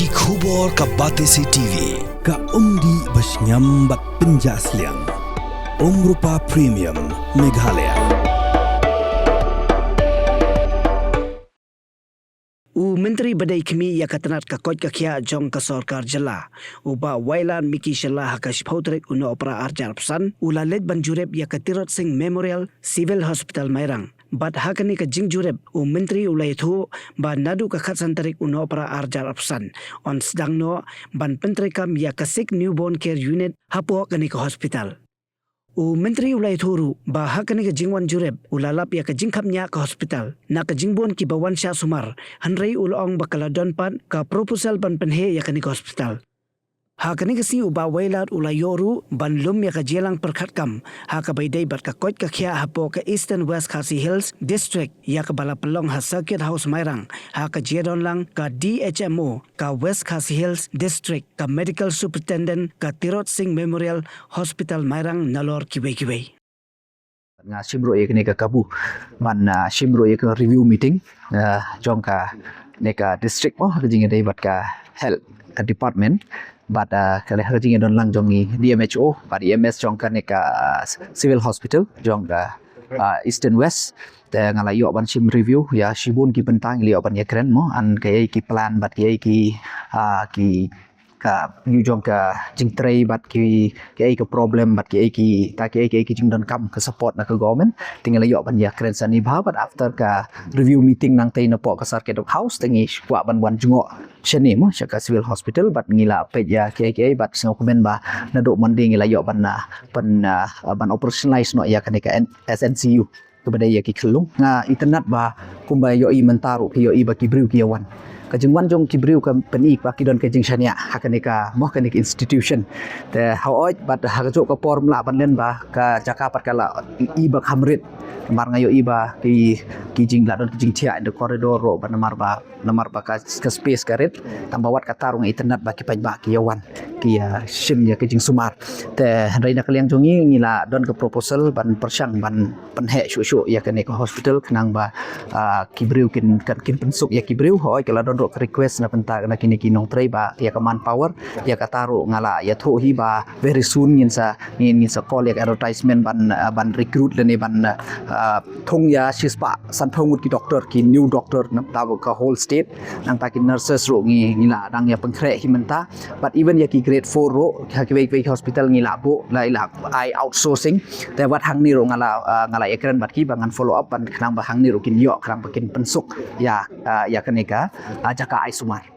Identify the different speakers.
Speaker 1: Ki khubor ka Batesi TV.
Speaker 2: Ka umdi basnyam bak penjasliang. Rupa Premium Meghalaya.
Speaker 3: Menteri Badai Kemi ya katanat ka kod ka kia jong ka sarkar jala. Uba Wailad Miki Shala hakash Pyntreikam uno opera arjar pesan. Ulalet banjureb ya katirot sing Memorial Civil Hospital Mairang. Bat hakani ka Jngoh Menteri ulai thu ba nadu ka khatsan tarik uno opera arjar pesan. On sedang no ban Pyntreikam ya kasik newborn care unit hapo kani ka hospital. Menteri ulai thuru ba hakani ka jingwan jureb ulalap ya ka jingkhapnya ka hospital na ka jingbon ki bawan sya sumar hanrei ulong bakala donpan ka proposal ban penhe ya kani ka hospital hakani ka si uba Wailad ulai yoru ban lum ya ka jelang Pyntreikam ha ka baidai bat ka kod ka khia hapo ka Eastern West Khasi Hills district ya ka bala pelong ha circuit house Mairang ha ka jedon lang ka DHMO ka West Khasi Hills district ka medical superintendent ka Tirot Singh Memorial Hospital Mairang nalor kiwei
Speaker 4: nga simro ek ne ka kabu man simro ek review meeting jong ka ne ka district mo jing dei bat ka health ka department but kale jing don lang jong ni DMHO but EMS jong ka ne ka civil hospital jong ka Eastern West te ngala yo ban sim review ya sibun ki pentang liyo ban ya keren mo an kay ki plan bat kay ki ka yu jong ka jing tray bat ki ka problem bat ki jing don kam ka support na ka government tinggal yo ban ya keren sani ba but after ka review meeting nang tay na po ka sarket house tingi kwa ban Jngoh shene mo sa ka civil hospital bat ngila pet ya bat sing komen ba na do manding ngila yo ban operationalize no ya ka SNCU kepada ya ki kelung nga internet ba kumbay yo i mentaru ki yo i ba ki briu ki yawan kajingwan jong kibriu ka penik ba kidon kajing shania hakanika mo kanik institution te haoj bat hakajo ka form la ban len ba ka jaka pat kala iba hamrit mar ngayo iba ki jing la don jing tia in the corridor ro ban namar ba ka space karet tambawat ka tarung internet ba ki ba ki yawan ki sim ya kajing sumar te reina kaliang jongi ngila don ka proposal ban persang ban penhe shu ya kanik hospital kenang ba kibriu kin pensuk ya kibriu hoi kala don request na penta na kini kinong tray ba ya ka manpower ya ka taro ngala ya tho hi ba very soon ngin sa call ya advertisement ban recruit le ban thong ya sispa san thongut ki doctor ki new doctor na tawo ka whole state nang ta ki nurses ro ngila dang ya pengkre hi menta but even ya ki grade 4 ro ka ki hospital ngila bo la I outsourcing te wat hang ni ro ngala ya keren bat ki bangan follow up ban kang ba hang ni ro kin yo kang bakin pensuk ya kaneka jaka ai sumar